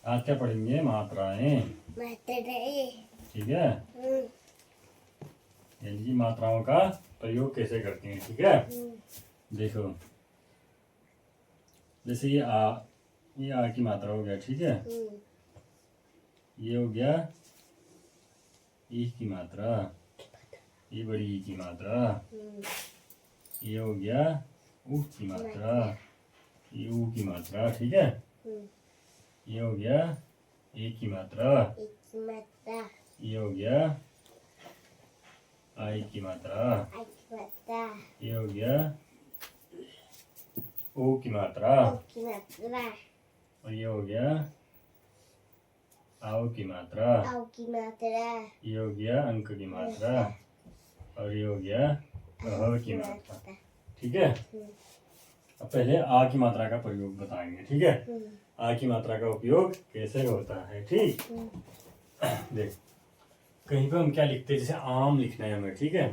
आज क्या पढ़ेंगे? मात्राएं। ठीक है, यानी मात्राओं का प्रयोग कैसे करते हैं। ठीक है, देखो जैसे ये आ की मात्रा हो गया। ठीक है, ये हो गया ई की मात्रा, ये बड़ी ई की मात्रा, ये हो गया ऊ की मात्रा, ये ऊ की मात्रा। ठीक है, ये हो गया ए की मात्रा, ये हो गया आई की मात्रा, ये हो गया ओ की मात्रा, और ये हो गया आओ की मात्रा, ये हो गया अंक की मात्रा, और ये हो गया अह की मात्रा। ठीक है, अब पहले आ की मात्रा का प्रयोग बताएंगे। ठीक है, आ की मात्रा का उपयोग कैसे होता है। ठीक, देख कहीं पे हम क्या लिखते हैं, जैसे आम लिखना है हमें। ठीक है,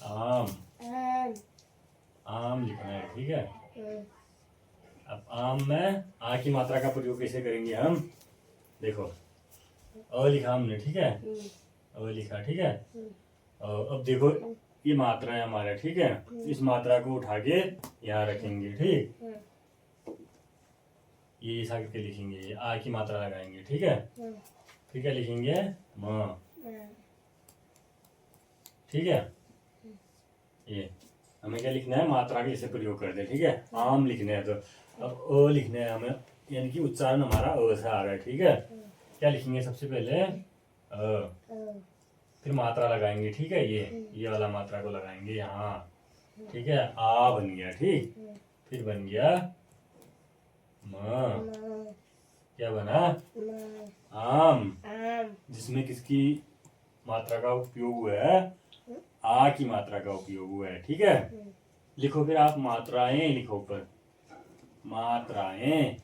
आम, आम लिखना है। ठीक है, अब आम में आ की मात्रा का प्रयोग कैसे करेंगे हम। देखो अ लिखा हमने। ठीक है, अ लिखा। ठीक है, अब देखो ये मात्रा है हमारा। ठीक है, इस मात्रा को उठा के यहाँ रखेंगे। ठीक, ये ऐसा करके लिखेंगे, ये आ की मात्रा लगाएंगे। ठीक है, फिर क्या लिखेंगे? म। ठीक है, ये हमें क्या लिखना है, मात्रा के ऐसे प्रयोग करते हैं। ठीक है, आम लिखना है तो अब अ लिखना है हमें, यानी कि उच्चारण हमारा अ से आ रहा है। ठीक है, क्या लिखेंगे सबसे पहले? अ, फिर मात्रा लगाएंगे। ठीक है, ये वाला मात्रा को लगाएंगे यहाँ। ठीक है, आ बन गया। ठीक, फिर बन गया म, क्या बना? आम, जिसमें किसकी मात्रा का उपयोग हुआ है? आ की मात्रा का उपयोग हुआ है। ठीक है, लिखो फिर आप मात्राएं लिखो ऊपर, मात्राएं।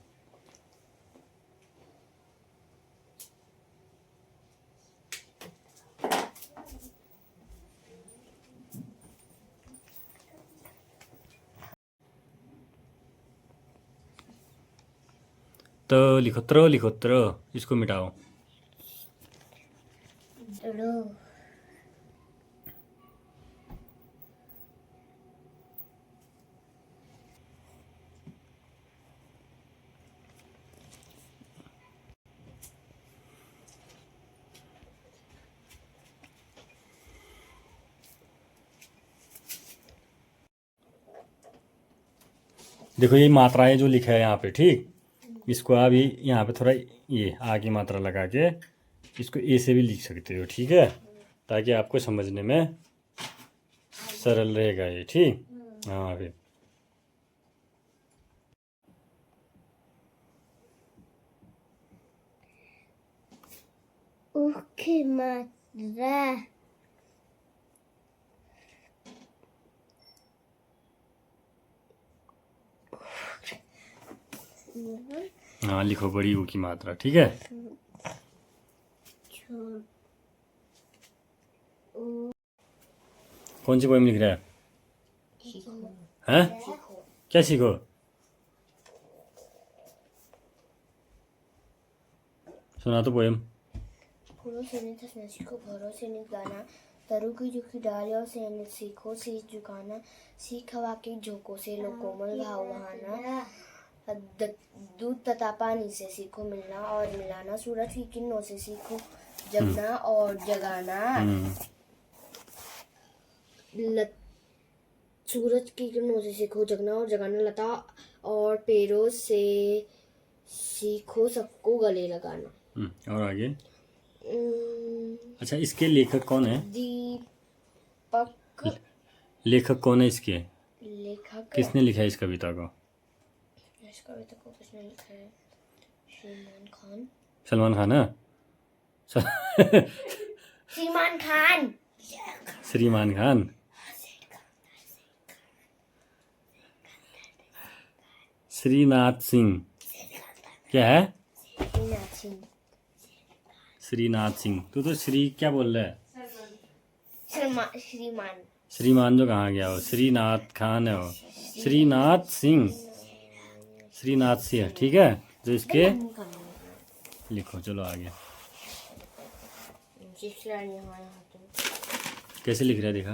त लिखो, त्र लिखो, त्र, इसको मिटाओ। देखो ये मात्राएं जो लिखा है यहाँ पे। ठीक, इसको आप ये यहाँ पे थोड़ा ये आ की मात्रा लगा के इसको ए से भी लिख सकते हो। ठीक है, ताकि आपको समझने में सरल रहेगा ये। ठीक, हाँ फिर की मात्रा, हाँ लिखो बड़ी ऊ की मात्रा। ठीक है, कौन सी पोएम लिख रहा है? हैं? क्या सीखो? सुना तो पोएम। फूलों से नहीं धसना सीखो, घरों से नहीं गाना, तरु की झुकी डालियों से नहीं सीखो, शीश झुकाना, सीख हवा के झोंकों से लो कोमल भाव बहाना, दूध तथा पानी से सीखो मिलना और मिलाना, सूरज की किरणों से सीखो जगना और जगाना, सूरज की किरणों से सीखो जगना और जगाना, लता और पेड़ों से सीखो सबको गले लगाना। और आगे? अच्छा, इसके लेखक कौन है? दीपक। लेखक कौन है इसके? लेखक किसने लिखा है इस कविता को? इस कविता को किसने लिखा है? सलमान खान। सलमान खान है? श्रीमान खान। श्रीमान खान। श्रीनाथ सिंह। क्या है? श्रीनाथ सिंह। श्रीनाथ सिंह। तू तो श्री क्या बोल रहा है? श्रीमान। श्रीमान जो कहाँ गया हो? श्रीनाथ खान है वो। श्रीनाथ सिंह। श्रीनाथ सिंह, ठीक है। जो इसके लिखो, चलो आगे। 6 लाइन यहाँ तो कैसे लिख रहा है देखा?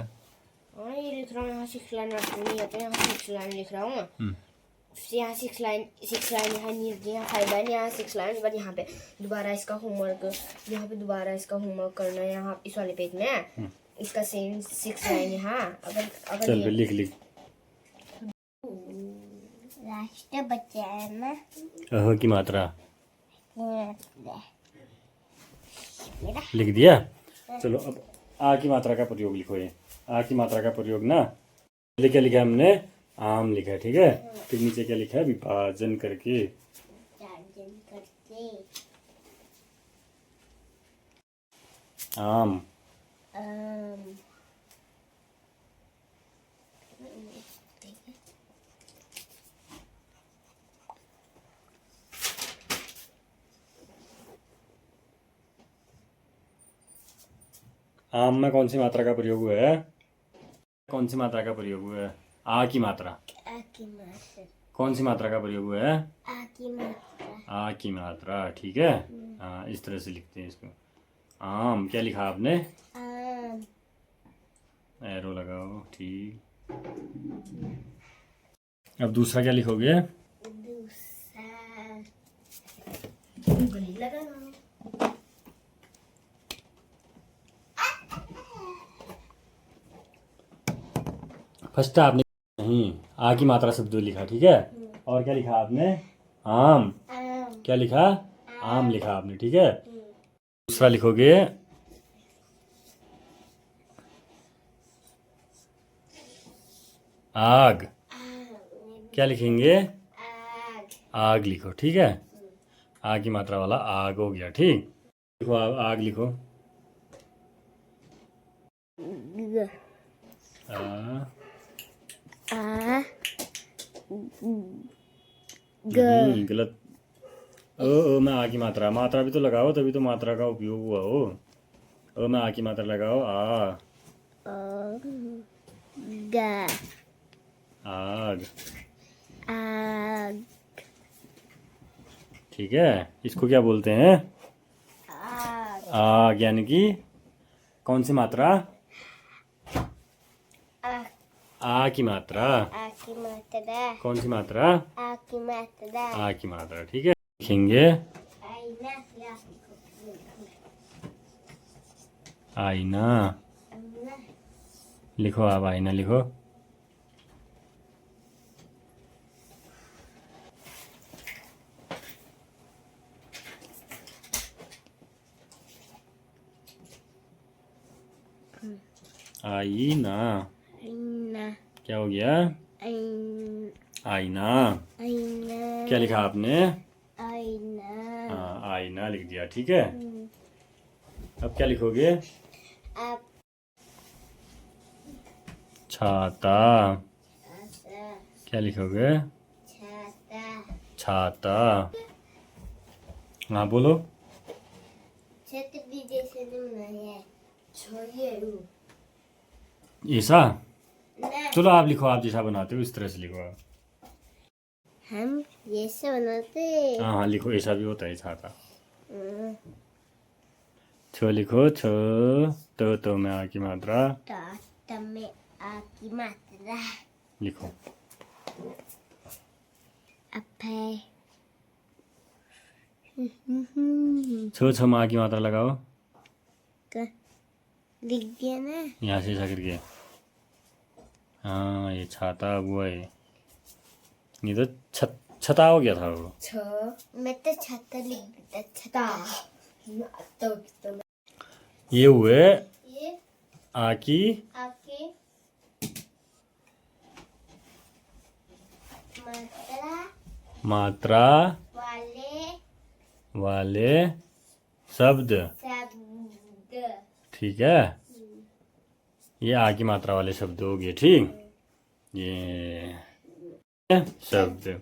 हाँ ये लिख रहा हूँ यहाँ 6 लाइन नहीं होते, यहाँ 6 लाइन लिख रहा हूँ। यहाँ 6 लाइन यहाँ नहीं, यहाँ 5 लाइन, यहाँ 6 लाइन। बाद यहाँ पे दोबारा इसका होमवर्क, यहाँ पे दोबारा इसका होमवर्क करना है, यहाँ इस वाले पेज में इसका सेम 6 लाइन यहाँ। अगर चल लिख राष्ट्र बच्चे है ना, अह की मात्रा लिख दिया। चलो अब आ की मात्रा का प्रयोग लिखो। ये आ की मात्रा का प्रयोग ना, पहले क्या लिखा है हमने? आम लिखा है, ठीक है। फिर नीचे क्या लिखा है? विभाजन करके। आम। आम में कौन सी मात्रा का प्रयोग हुआ है? कौन सी मात्रा का प्रयोग हुआ है? आ की मात्रा। कौन सी मात्रा का प्रयोग हुआ है? आ की मात्रा, ठीक है। हाँ, इस तरह से लिखते हैं इसको। आम क्या लिखा आपने? एरो लगाओ, ठीक। अब दूसरा क्या लिखोगे? फर्स्ट आपने नहीं आ की मात्रा शब्द लिखा, ठीक है। और क्या लिखा आपने? आम। क्या लिखा? आम लिखा आपने, ठीक है। दूसरा लिखोगे आग। क्या लिखेंगे? आग लिखो, ठीक है। आग की मात्रा वाला आग हो गया, ठीक। लिखो आग लिखो। नहीं गलत। ओ में आ की मात्रा, मात्रा भी तो लगाओ, तभी तो मात्रा का उपयोग हुआ हो। ओ में आ की मात्रा लगाओ। आग। ठीक है, इसको क्या बोलते हैं? आग यानी कि कौन सी मात्रा? आ की मात्रा। कौन सी मात्रा? आ की मात्रा, ठीक है। लिखेंगे आईना। लिखो आप, आईना लिखो। आईना। क्या हो गया? आईना। क्या लिखा आपने? हाँ, आईना लिख दिया, ठीक है। अब क्या लिखोगे? छाता। क्या लिखोगे? छाता। हाँ बोलो। ऐसा? चलो आप लिखो, आप जैसा बनाते हो इस तरह से लिखो आप। हम ऐसे बनाते। हाँ हाँ लिखो, ऐसा भी होता है छाता। छो लिखो, छो। तो में आ की मात्रा। तो में आ की मात्रा लिखो। छो में आ की मात्रा लगाओ। लिख दिया ना यहाँ से ऐसा करके। हाँ ये छाता हुआ है, ये तो छता हो गया था वो। मैं तो छाता लिख देता, छता। तो ये हुए आकी मात्रा वाले शब्द, ठीक है। ये आ की मात्रा वाले शब्द हो गए, ठीक। ये शब्द।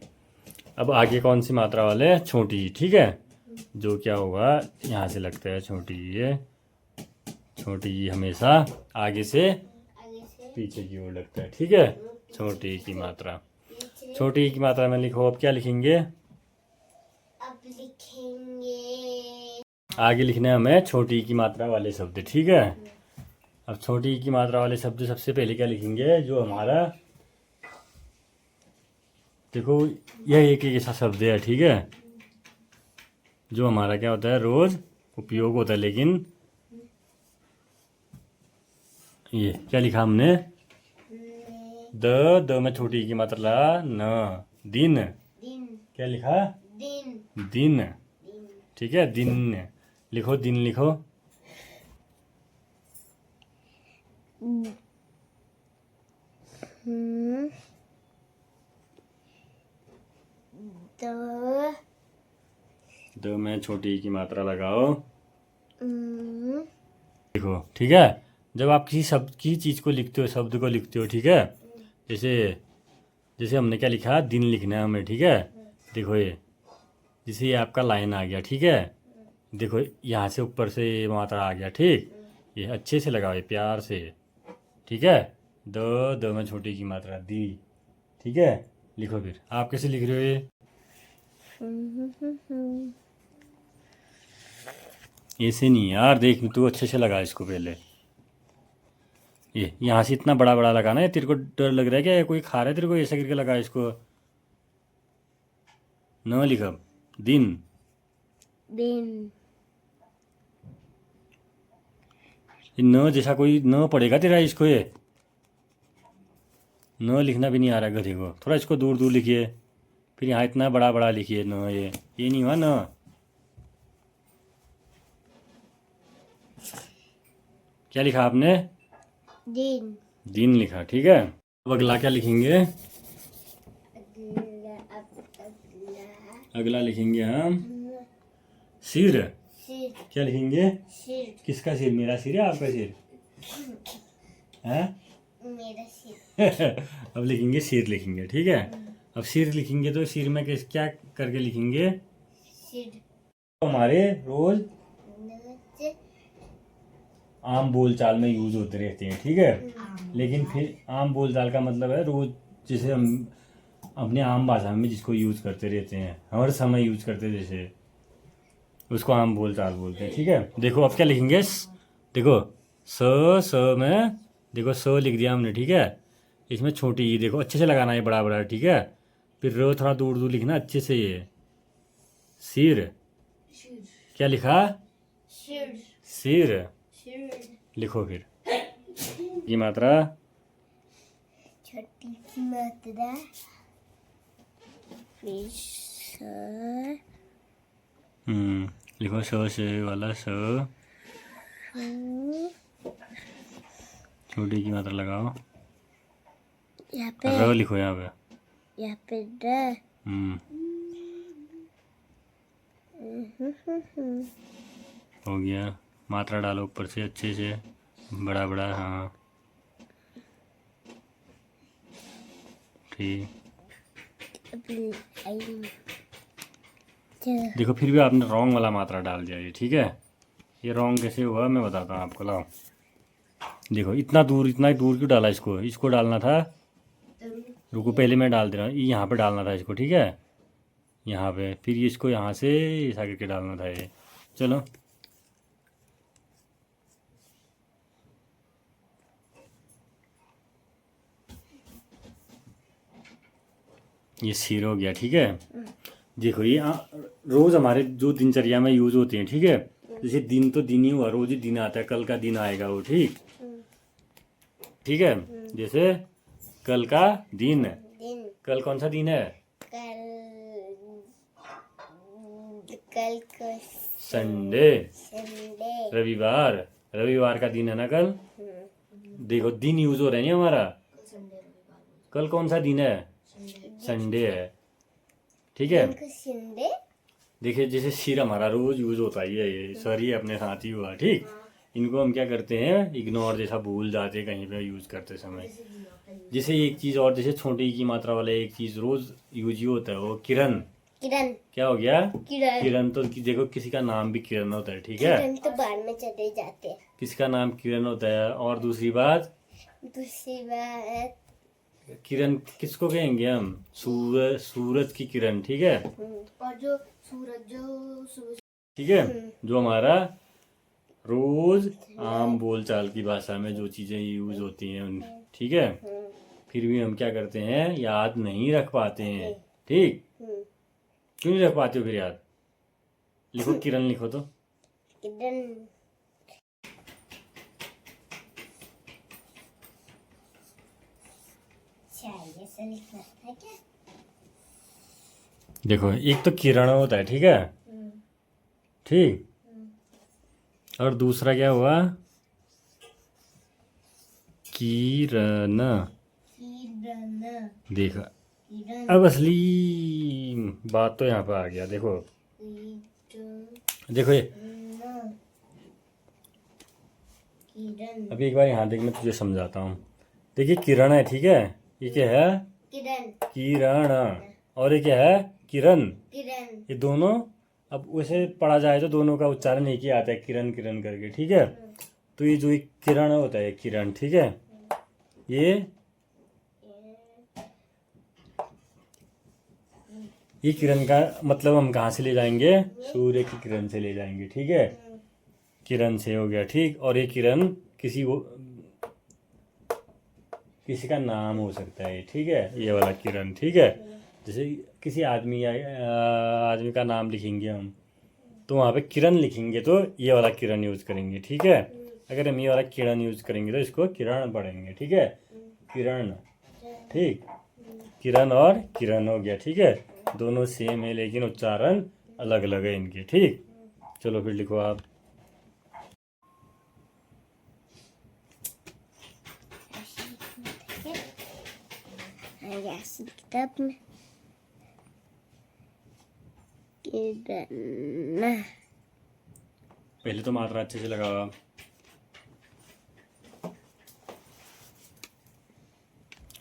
अब आगे कौन सी मात्रा वाले? छोटी, ठीक है। जो क्या होगा, यहाँ से लगता है छोटी। ये छोटी हमेशा आगे से पीछे की ओर लगता है, ठीक है। छोटी की मात्रा। छोटी की मात्रा में लिखो। अब क्या लिखेंगे? अब लिखेंगे आगे लिखना है हमें छोटी की मात्रा वाले शब्द, ठीक है। अब छोटी की मात्रा वाले शब्द सबसे पहले क्या लिखेंगे? जो हमारा, देखो यह एक एक ऐसा शब्द है, ठीक है, जो हमारा क्या होता है, रोज उपयोग होता है। लेकिन ये क्या लिखा हमने? द में छोटी की मात्रा ला, न, दिन। दिन। क्या लिखा? दिन। दिन, ठीक है, दिन लिखो, दिन लिखो। द में छोटी की मात्रा लगाओ, देखो, ठीक है। जब आप किसी शब्द की चीज़ को लिखते हो, शब्द को लिखते हो, ठीक है, जैसे जैसे हमने क्या लिखा, दिन लिखना है हमें, ठीक है। देखो ये, जैसे ये आपका लाइन आ गया, ठीक है, देखो यहाँ से ऊपर से ये मात्रा आ गया, ठीक, ये अच्छे से लगाओ, ये प्यार से, ठीक है। द में छोटी की मात्रा दी, ठीक है। लिखो फिर, आप कैसे लिख रहे हो ये? ऐसे नहीं यार, देख तू अच्छे से लगा इसको पहले। ये यहाँ से इतना बड़ा बड़ा लगाना है। तेरे को डर लग रहा है क्या? ये कोई खा रहा है तेरे को? ऐसा करके लगा इसको। न लिखा, दिन। दिन। ये न जैसा कोई न पड़ेगा तेरा इसको, ये न लिखना भी नहीं आ रहा है गधे को। थोड़ा इसको दूर दूर लिखिए, फिर यहाँ इतना बड़ा बड़ा लिखिए न। ये नहीं हुआ न। क्या लिखा आपने? दिन। दिन लिखा, ठीक है। अब अगला क्या लिखेंगे? अगला लिखेंगे हम सिर। सिर। क्या लिखेंगे? सिर। किसका सिर? मेरा सिर है आपका सिर है? मेरा सिर। अब लिखेंगे सिर, लिखेंगे, ठीक है। अब सिर लिखेंगे तो सिर में क्या करके लिखेंगे? सिर। हमारे रोज आम बोलचाल में यूज होते रहते हैं, ठीक है। लेकिन फिर आम बोलचाल का मतलब है रोज, जैसे हम अपने आम भाषा में जिसको यूज करते रहते हैं, हर समय यूज करते हैं, जैसे उसको आम बोलचाल बोलते हैं, ठीक है। देखो अब क्या लिखेंगे? देखो स में, देखो स लिख दिया हमने, ठीक है। इसमें छोटी ई, देखो अच्छे से लगाना है बड़ा बड़ा, ठीक है। फिर रो थोड़ा दूर दूर लिखना अच्छे से। ये सिर। क्या लिखा? सिर। सिर सिर। लिखो फिर। की मात्रा, छोटी की मात्रा, फिर सर, लिखो स से वाला स। छोटी की मात्रा लगाओ, यहाँ पे र लिखो यहाँ पे। यहाँ पे ड। हो गया। मात्रा डालो ऊपर से अच्छे से, बड़ा बड़ा, हाँ ठीक। देखो फिर भी आपने रॉन्ग वाला मात्रा डाल दिया ये, ठीक है। ये रॉन्ग कैसे हुआ मैं बताता हूँ आपको, लाओ। देखो इतना दूर क्यों डाला? इसको डालना था। रुको पहले मैं डाल दे रहा हूँ। यहाँ पे डालना था इसको, ठीक है, यहाँ पे। फिर इसको यहाँ से ऐसा करके डालना था ये। चलो ये सिर हो गया, ठीक है। देखो ये रोज हमारे जो दिनचर्या में यूज होते हैं, ठीक है। जैसे दिन तो दिन ही हुआ, रोज ही दिन आता है, कल का दिन आएगा वो, ठीक, ठीक है। जैसे कल का दिन, कल कौन सा दिन है? कल को संडे, संडे। रविवार का दिन है ना कल। देखो दिन यूज हो रहा है नहीं हमारा। कल कौन सा दिन है? संडे है, ठीक है। संडे। देखिए जैसे सिर हमारा रोज यूज होता ही है, ये सर ही अपने साथ ही हुआ, ठीक। इनको हम क्या करते हैं? इग्नोर जैसा भूल जाते हैं कहीं पे यूज करते समय। जैसे एक चीज और, जैसे छोटी की मात्रा वाला एक चीज रोज यूज ही होता है, वो किरण। किरण। क्या हो गया? किरण। किरण तो देखो किसी का नाम भी किरण होता है, ठीक है। किरण तो बाद में चले जाते हैं। किसका नाम किरण होता है? और दूसरी बात किरण किसको कहेंगे हम? सूरज की किरण, ठीक है। और जो सूरज जो सूरज, ठीक है, जो हमारा रोज आम बोलचाल की भाषा में जो चीजें यूज होती हैं उन, ठीक है, फिर भी हम क्या करते हैं, याद नहीं रख पाते हैं। ठीक, क्यों नहीं रख पाते हो फिर याद? लिखो किरण, लिखो तो। किरण, ऐसा लिखना है क्या? देखो, एक तो किरण होता है, ठीक है, ठीक, और दूसरा क्या हुआ? किरण। किरण, देखा, किरण, अब असली बात तो यहाँ पर आ गया। देखो देखो ये, किरण, अभी एक बार यहाँ देख, मैं तुझे समझाता हूँ। देखिए, किरण है, ठीक है, ये क्या है? किरण, किरण। और ये क्या है? किरण। किरण, ये दोनों, अब वैसे पढ़ा जाए तो दोनों का उच्चारण एक ही आता है, किरण किरण करके, ठीक है। तो ये जो एक किरण होता है, किरण, ठीक है, ये किरण का मतलब हम कहाँ से ले जाएंगे? सूर्य की किरण से ले जाएंगे, ठीक है। किरण से हो गया, ठीक। और ये किरण किसी का नाम हो सकता है, ठीक है, ये वाला किरण, ठीक है। जैसे किसी आदमी या आदमी का नाम लिखेंगे हम, तो वहाँ पे किरण लिखेंगे तो ये वाला किरण यूज करेंगे, ठीक है। अगर हम ये वाला किरण यूज करेंगे तो इसको किरण पढ़ेंगे, ठीक है, किरण, ठीक। किरण और किरण हो गया, ठीक है, दोनों सेम है लेकिन उच्चारण अलग अलग है इनके, ठीक। चलो फिर लिखो आप। किताब में किरण, पहले तो मात्रा अच्छे से लगाओ।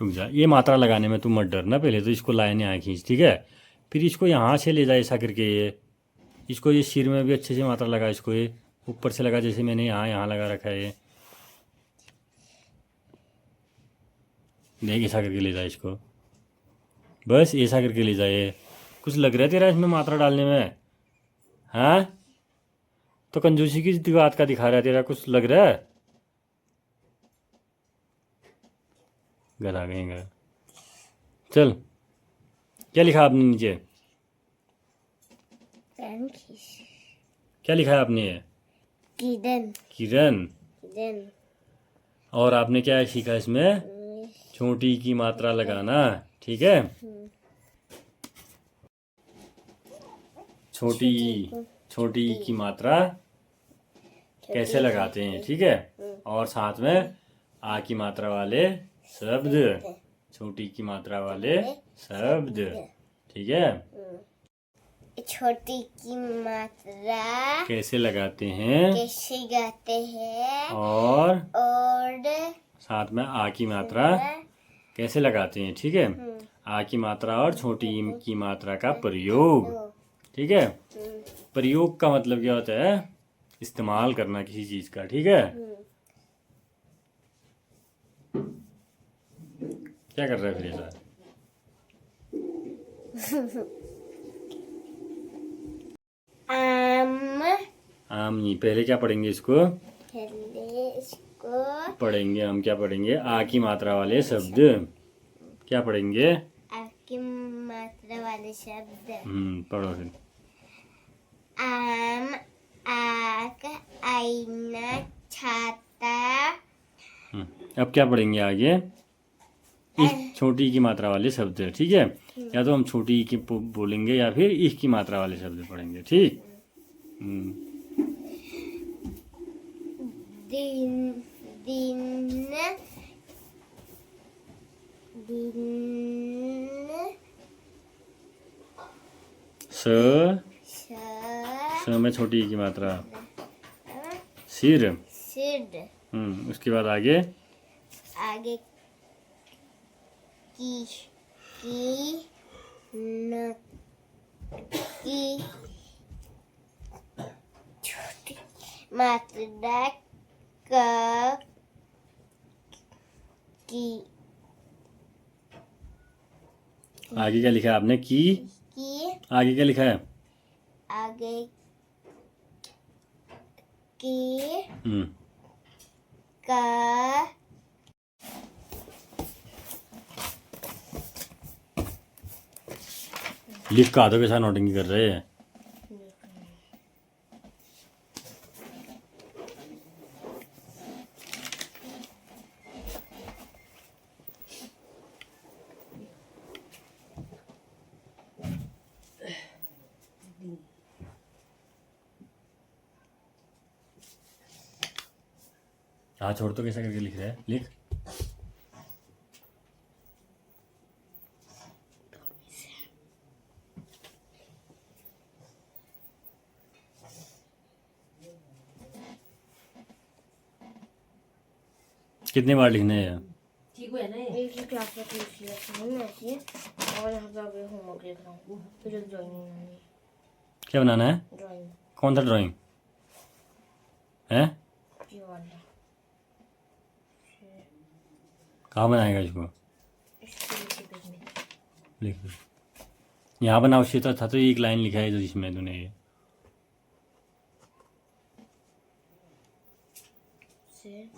रुक जा, ये मात्रा लगाने में तुम मत डरना, पहले तो इसको लाइन यहाँ खींच, ठीक है, फिर इसको यहाँ से ले जा ऐसा करके, ये इसको ये सिर में भी अच्छे से मात्रा लगा, इसको ये ऊपर से लगा, जैसे मैंने यहाँ लगा रखा है ये, देख ऐसा करके ले जा इसको, बस ऐसा करके ले जाए। कुछ लग रहा है तेरा इसमें मात्रा डालने में? हाँ, तो कंजूसी की बात का दिखा रहा है तेरा, कुछ लग रहा है? गला गएगा। चल, क्या लिखा आपने नीचे? क्या लिखा है आपने? ये किरण, किरण। किरण, और आपने क्या सीखा इसमें? छोटी की मात्रा लगाना, ठीक है, छोटी छोटी की मात्रा कैसे लगाते हैं, ठीक है। और साथ में आ की मात्रा वाले शब्द, छोटी की मात्रा वाले शब्द, ठीक है, छोटी की मात्रा कैसे लगाते हैं, कैसे गाते हैं, और साथ में आ की मात्रा कैसे लगाते हैं, ठीक है। आ की मात्रा और छोटी की मात्रा का प्रयोग, ठीक है। प्रयोग का मतलब क्या होता है? इस्तेमाल करना किसी चीज का, ठीक है। क्या कर रहा है फिर ऐसा? आम नहीं, पहले क्या पढ़ेंगे इसको? पढ़ेंगे हम, क्या पढ़ेंगे? आ की मात्रा वाले शब्द। क्या पढ़ेंगे? आ की मात्रा वाले शब्द। पढ़ो फिर। आम, आग, आईना, छाता। अब क्या पढ़ेंगे आगे? इस छोटी की मात्रा वाले शब्द, ठीक है। या तो हम छोटी की बोलेंगे या फिर इस की मात्रा वाले शब्द पढ़ेंगे, ठीक। दिन, दिन, दिन, स में छोटी की मात्रा, सिर, सिर। उसके बाद आगे आगे की न की छोटी मात्रा क की आगे क्या लिखा है आपने? की आगे क्या लिखा है? आगे की का लिख का हाथों के साथ नोटिंग कर रहे हैं। हाँ छोड़, तो कैसा करके लिख रहा है? लिख। कितने बार लिखने हैं? ठीक है ना ये? एक ही क्लास में पूछ लिया था मैं ऐसे, और यहाँ पे अभी होमवर्क लिख रहा हूँ, फिर एक ड्राइंग बनानी है। क्या बनाना है? ड्राइंग कौन सा ड्राइंग है? ये वाला, कहाँ बनाएगा इसको? इसको लिख के भेजने। लिख दो। यहाँ बना उससे था तो एक लाइन लिखा है तो इसमें तूने ये। से